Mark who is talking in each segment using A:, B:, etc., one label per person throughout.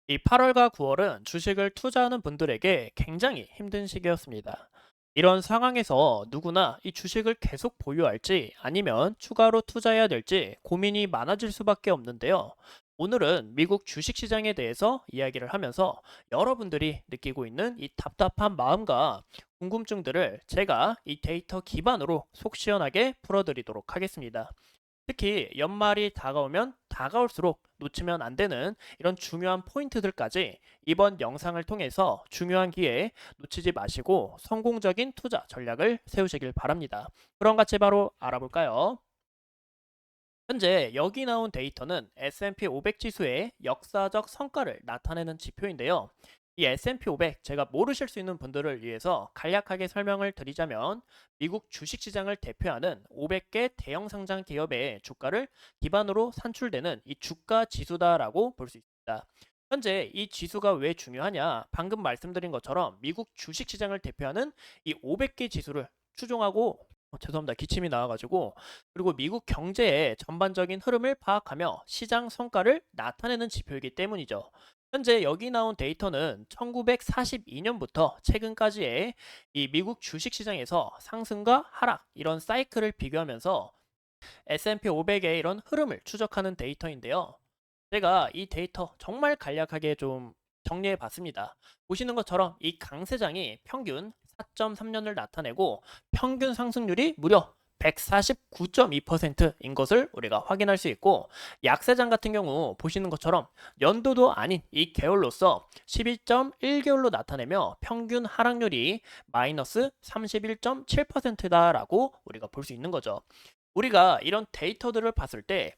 A: 이 8월과 9월은 주식을 투자하는 분들에게 굉장히 힘든 시기였습니다. 이런 상황에서 누구나 이 주식을 계속 보유할지 아니면 추가로 투자해야 될지 고민이 많아질 수밖에 없는데요. 오늘은 미국 주식시장에 대해서 이야기를 하면서 여러분들이 느끼고 있는 이 답답한 마음과 궁금증들을 제가 이 데이터 기반으로 속 시원하게 풀어드리도록 하겠습니다. 특히 연말이 다가오면 다가올수록 놓치면 안 되는 이런 중요한 포인트들까지 이번 영상을 통해서 중요한 기회에 놓치지 마시고 성공적인 투자 전략을 세우시길 바랍니다. 그럼 같이 바로 알아볼까요? 현재 여기 나온 데이터는 S&P 500 지수의 역사적 성과를 나타내는 지표인데요. 이 S&P 500 제가 모르실 수 있는 분들을 위해서 간략하게 설명을 드리자면 미국 주식시장을 대표하는 500개 대형 상장 기업의 주가를 기반으로 산출되는 이 주가 지수다라고 볼 수 있습니다. 현재 이 지수가 왜 중요하냐? 방금 말씀드린 것처럼 미국 주식시장을 대표하는 이 500개 지수를 추종하고 죄송합니다. 기침이 나와가지고 그리고 미국 경제의 전반적인 흐름을 파악하며 시장 성과를 나타내는 지표이기 때문이죠. 현재 여기 나온 데이터는 1942년부터 최근까지의 이 미국 주식시장에서 상승과 하락 이런 사이클을 비교하면서 S&P 500의 이런 흐름을 추적하는 데이터인데요. 제가 이 데이터 정말 간략하게 좀 정리해 봤습니다. 보시는 것처럼 이 강세장이 평균 4.3년을 나타내고 평균 상승률이 무려 149.2%인 것을 우리가 확인할 수 있고 약세장 같은 경우 보시는 것처럼 연도도 아닌 이 개월로서 11.1개월로 나타내며 평균 하락률이 마이너스 31.7%다라고 우리가 볼 수 있는 거죠. 우리가 이런 데이터들을 봤을 때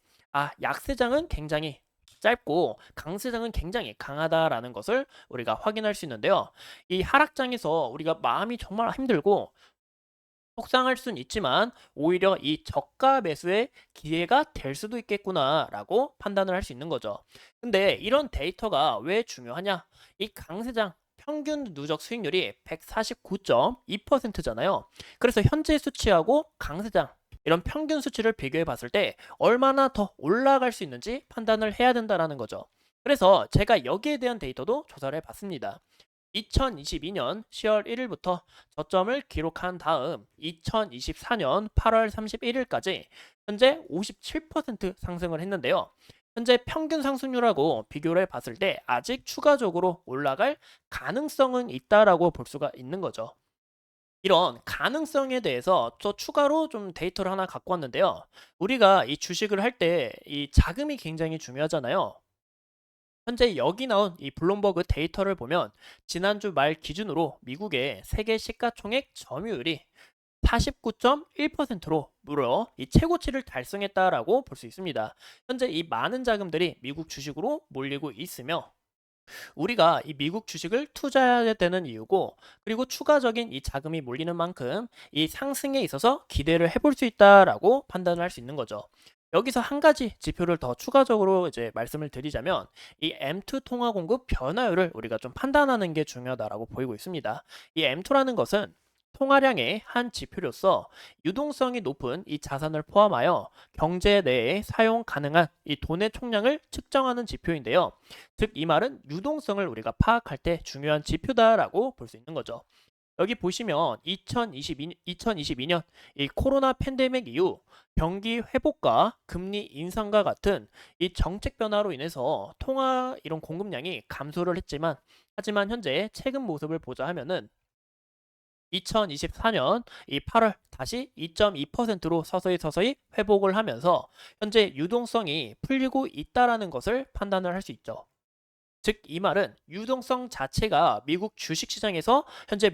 A: 약세장은 굉장히 짧고 강세장은 굉장히 강하다라는 것을 우리가 확인할 수 있는데요. 이 하락장에서 우리가 마음이 정말 힘들고 속상할 순 있지만 오히려 이 저가 매수의 기회가 될 수도 있겠구나라고 판단을 할 수 있는 거죠. 근데 이런 데이터가 왜 중요하냐? 이 강세장 평균 누적 수익률이 149.2%잖아요. 그래서 현재 수치하고 강세장 이런 평균 수치를 비교해 봤을 때 얼마나 더 올라갈 수 있는지 판단을 해야 된다는 거죠. 그래서 제가 여기에 대한 데이터도 조사를 해 봤습니다. 2022년 10월 1일부터 저점을 기록한 다음 2024년 8월 31일까지 현재 57% 상승을 했는데요. 현재 평균 상승률하고 비교를 해봤을 때 아직 추가적으로 올라갈 가능성은 있다라고 볼 수가 있는 거죠. 이런 가능성에 대해서 또 추가로 좀 데이터를 하나 갖고 왔는데요. 우리가 이 주식을 할 때 이 자금이 굉장히 중요하잖아요. 현재 여기 나온 이 블룸버그 데이터를 보면 지난주 말 기준으로 미국의 세계 시가총액 점유율이 49.1%로 무려 이 최고치를 달성했다라고 볼 수 있습니다. 현재 이 많은 자금들이 미국 주식으로 몰리고 있으며 우리가 이 미국 주식을 투자해야 되는 이유고 그리고 추가적인 이 자금이 몰리는 만큼 이 상승에 있어서 기대를 해볼 수 있다라고 판단을 할 수 있는 거죠. 여기서 한 가지 지표를 더 추가적으로 이제 말씀을 드리자면 이 M2 통화 공급 변화율을 우리가 좀 판단하는 게 중요하다라고 보이고 있습니다. 이 M2라는 것은 통화량의 한 지표로서 유동성이 높은 이 자산을 포함하여 경제 내에 사용 가능한 이 돈의 총량을 측정하는 지표인데요. 즉, 이 말은 유동성을 우리가 파악할 때 중요한 지표다라고 볼 수 있는 거죠. 여기 보시면 2022년 이 코로나 팬데믹 이후 경기 회복과 금리 인상과 같은 이 정책 변화로 인해서 통화 이런 공급량이 감소를 했지만 하지만 현재 최근 모습을 보자 하면은 2024년 이 8월 다시 2.2%로 서서히 회복을 하면서 현재 유동성이 풀리고 있다라는 것을 판단을 할 수 있죠. 즉, 이 말은 유동성 자체가 미국 주식시장에서 현재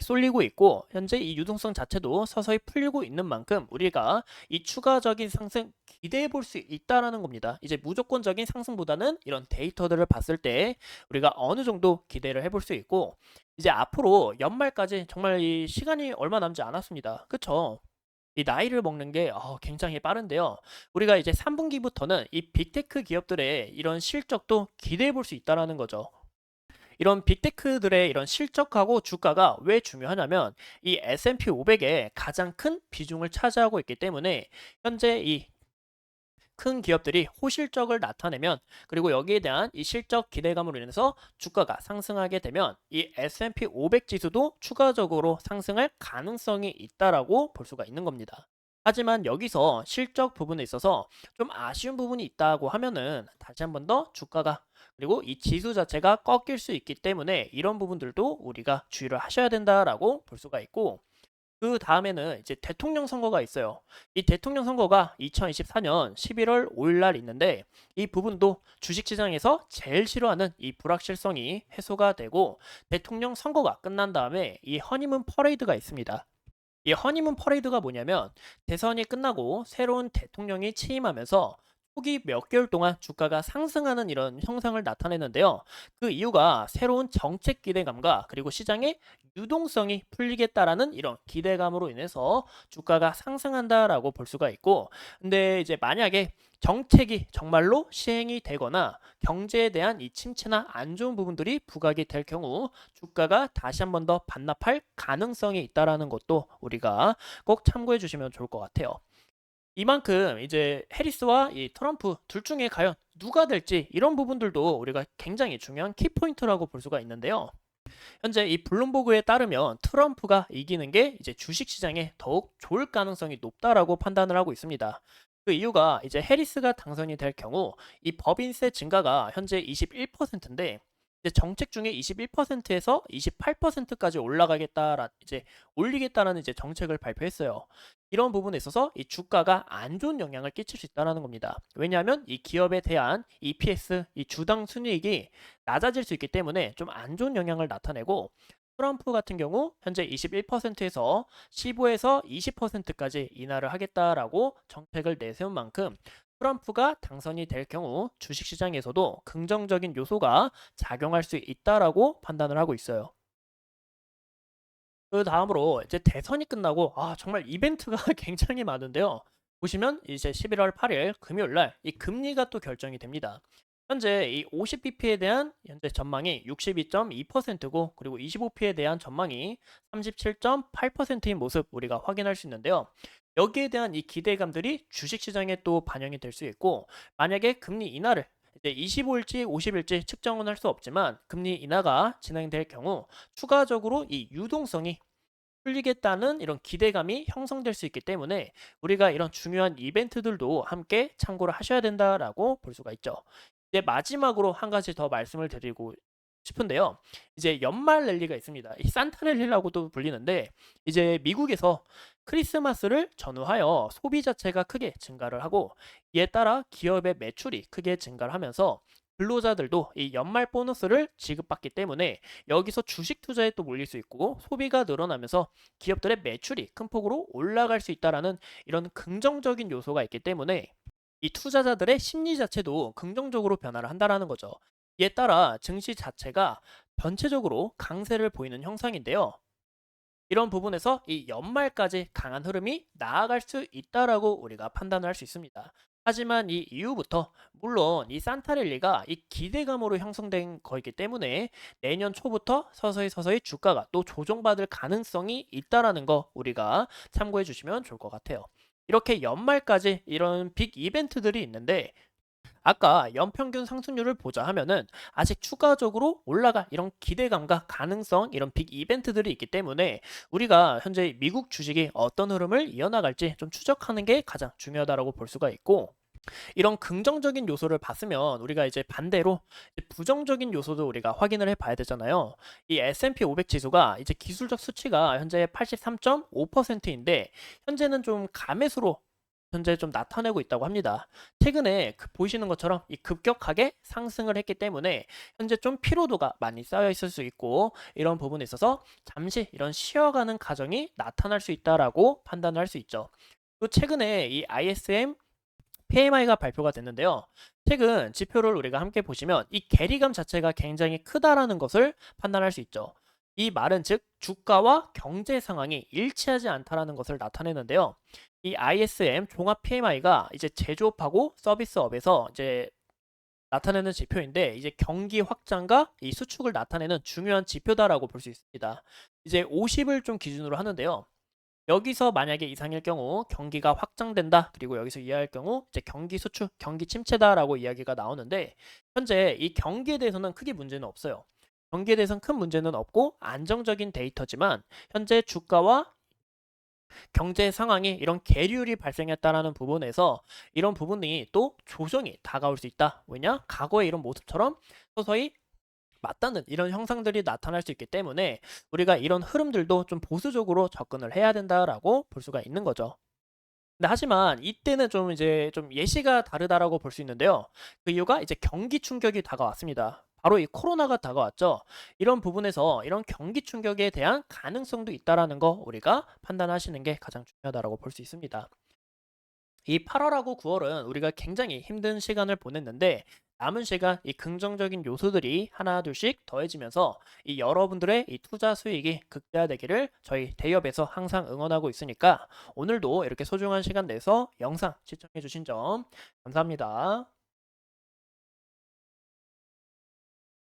A: 쏠리고 있고 현재 이 유동성 자체도 서서히 풀리고 있는 만큼 우리가 이 추가적인 상승 기대해 볼 수 있다라는 겁니다. 이제 무조건적인 상승보다는 이런 데이터들을 봤을 때 우리가 어느 정도 기대를 해볼 수 있고 이제 앞으로 연말까지 정말 이 시간이 얼마 남지 않았습니다. 그쵸? 이 나이를 먹는 게 굉장히 빠른데요. 우리가 이제 3분기부터는 이 빅테크 기업들의 이런 실적도 기대해 볼 수 있다라는 거죠. 이런 빅테크들의 이런 실적하고 주가가 왜 중요하냐면 이 S&P 500의 가장 큰 비중을 차지하고 있기 때문에 현재 이 큰 기업들이 호실적을 나타내면 그리고 여기에 대한 이 실적 기대감으로 인해서 주가가 상승하게 되면 이 S&P 500 지수도 추가적으로 상승할 가능성이 있다라고 볼 수가 있는 겁니다. 하지만 여기서 실적 부분에 있어서 좀 아쉬운 부분이 있다고 하면은 다시 한 번 더 주가가 그리고 이 지수 자체가 꺾일 수 있기 때문에 이런 부분들도 우리가 주의를 하셔야 된다라고 볼 수가 있고 그 다음에는 이제 대통령 선거가 있어요. 이 대통령 선거가 2024년 11월 5일 날 있는데 이 부분도 주식시장에서 제일 싫어하는 이 불확실성이 해소가 되고 대통령 선거가 끝난 다음에 이 허니문 퍼레이드가 있습니다. 이 허니문 퍼레이드가 뭐냐면 대선이 끝나고 새로운 대통령이 취임하면서 초기 몇 개월 동안 주가가 상승하는 이런 형상을 나타내는데요. 그 이유가 새로운 정책 기대감과 그리고 시장의 유동성이 풀리겠다라는 이런 기대감으로 인해서 주가가 상승한다라고 볼 수가 있고, 근데 이제 만약에 정책이 정말로 시행이 되거나 경제에 대한 이 침체나 안 좋은 부분들이 부각이 될 경우 주가가 다시 한 번 더 반납할 가능성이 있다라는 것도 우리가 꼭 참고해 주시면 좋을 것 같아요. 이만큼 이제 해리스와 이 트럼프 둘 중에 과연 누가 될지 이런 부분들도 우리가 굉장히 중요한 키포인트라고 볼 수가 있는데요. 현재 이 블룸버그에 따르면 트럼프가 이기는 게 이제 주식 시장에 더욱 좋을 가능성이 높다라고 판단을 하고 있습니다. 그 이유가 이제 해리스가 당선이 될 경우 이 법인세 증가가 현재 21%인데 이제 정책 중에 21%에서 28%까지 올라가겠다라 이제 올리겠다라는 이제 정책을 발표했어요. 이런 부분에 있어서 이 주가가 안 좋은 영향을 끼칠 수 있다는 겁니다. 왜냐하면 이 기업에 대한 EPS, 이 주당 순이익이 낮아질 수 있기 때문에 좀 안 좋은 영향을 나타내고 트럼프 같은 경우 현재 21%에서 15에서 20%까지 인하를 하겠다라고 정책을 내세운 만큼 트럼프가 당선이 될 경우 주식시장에서도 긍정적인 요소가 작용할 수 있다라고 판단을 하고 있어요. 그 다음으로 이제 대선이 끝나고 정말 이벤트가 굉장히 많은데요. 보시면 이제 11월 8일 금요일 날 이 금리가 또 결정이 됩니다. 현재 이 50bp에 대한 현재 전망이 62.2%고 그리고 25p에 대한 전망이 37.8%인 모습 우리가 확인할 수 있는데요. 여기에 대한 이 기대감들이 주식시장에 또 반영이 될 수 있고 만약에 금리 인하를 이제 25일지 50일지 측정은 할 수 없지만 금리 인하가 진행될 경우 추가적으로 이 유동성이 풀리겠다는 이런 기대감이 형성될 수 있기 때문에 우리가 이런 중요한 이벤트들도 함께 참고를 하셔야 된다라고 볼 수가 있죠. 이제 마지막으로 한 가지 더 말씀을 드리고 싶은데요. 이제 연말 랠리가 있습니다. 이 산타 랠리라고도 불리는데 이제 미국에서 크리스마스를 전후하여 소비 자체가 크게 증가를 하고 이에 따라 기업의 매출이 크게 증가를 하면서 근로자들도 이 연말 보너스를 지급받기 때문에 여기서 주식 투자에 또 몰릴 수 있고 소비가 늘어나면서 기업들의 매출이 큰 폭으로 올라갈 수 있다라는 이런 긍정적인 요소가 있기 때문에 이 투자자들의 심리 자체도 긍정적으로 변화를 한다라는 거죠. 이에 따라 증시 자체가 전체적으로 강세를 보이는 형상인데요. 이런 부분에서 이 연말까지 강한 흐름이 나아갈 수 있다라고 우리가 판단을 할 수 있습니다. 하지만 이 이후부터 물론 이 산타랠리가 이 기대감으로 형성된 거이기 때문에 내년 초부터 서서히 주가가 또 조정받을 가능성이 있다라는 거 우리가 참고해 주시면 좋을 것 같아요. 이렇게 연말까지 이런 빅 이벤트들이 있는데 아까 연평균 상승률을 보자 하면은 아직 추가적으로 올라갈 이런 기대감과 가능성 이런 빅 이벤트들이 있기 때문에 우리가 현재 미국 주식이 어떤 흐름을 이어나갈지 좀 추적하는 게 가장 중요하다고 볼 수가 있고 이런 긍정적인 요소를 봤으면 우리가 이제 반대로 이제 부정적인 요소도 우리가 확인을 해 봐야 되잖아요. 이 S&P 500 지수가 이제 기술적 수치가 현재 83.5%인데 현재는 좀 감매수로 현재 좀 나타내고 있다고 합니다. 최근에 보시는 것처럼 이 급격하게 상승을 했기 때문에 현재 좀 피로도가 많이 쌓여 있을 수 있고 이런 부분에 있어서 잠시 이런 쉬어가는 과정이 나타날 수 있다라고 판단을 할 수 있죠. 또 최근에 이 ISM PMI가 발표가 됐는데요. 최근 지표를 우리가 함께 보시면 이 괴리감 자체가 굉장히 크다라는 것을 판단할 수 있죠. 이 말은 즉 주가와 경제 상황이 일치하지 않다라는 것을 나타내는데요. 이 ISM 종합 PMI가 이제 제조업하고 서비스업에서 이제 나타내는 지표인데 이제 경기 확장과 이 수축을 나타내는 중요한 지표다라고 볼 수 있습니다. 이제 50을 좀 기준으로 하는데요. 여기서 만약에 이상일 경우 경기가 확장된다. 그리고 여기서 이해할 경우 이제 경기 수축, 경기 침체다라고 이야기가 나오는데 현재 이 경기에 대해서는 크게 문제는 없어요. 경기에 대해서는 큰 문제는 없고 안정적인 데이터지만 현재 주가와 경제 상황이 이런 계율이 발생했다라는 부분에서 이런 부분이 또 조정이 다가올 수 있다. 왜냐? 과거의 이런 모습처럼 서서히 맞닿는 이런 형상들이 나타날 수 있기 때문에 우리가 이런 흐름들도 좀 보수적으로 접근을 해야 된다라고 볼 수가 있는 거죠. 근데 하지만 이때는 좀 이제 좀 예시가 다르다라고 볼 수 있는데요. 그 이유가 이제 경기 충격이 다가왔습니다. 바로 이 코로나가 다가왔죠. 이런 부분에서 이런 경기 충격에 대한 가능성도 있다라는 거 우리가 판단하시는 게 가장 중요하다라고 볼 수 있습니다. 이 8월하고 9월은 우리가 굉장히 힘든 시간을 보냈는데 남은 시간 이 긍정적인 요소들이 하나 둘씩 더해지면서 이 여러분들의 이 투자 수익이 극대화되기를 저희 대기업에서 항상 응원하고 있으니까 오늘도 이렇게 소중한 시간 내서 영상 시청해 주신 점 감사합니다.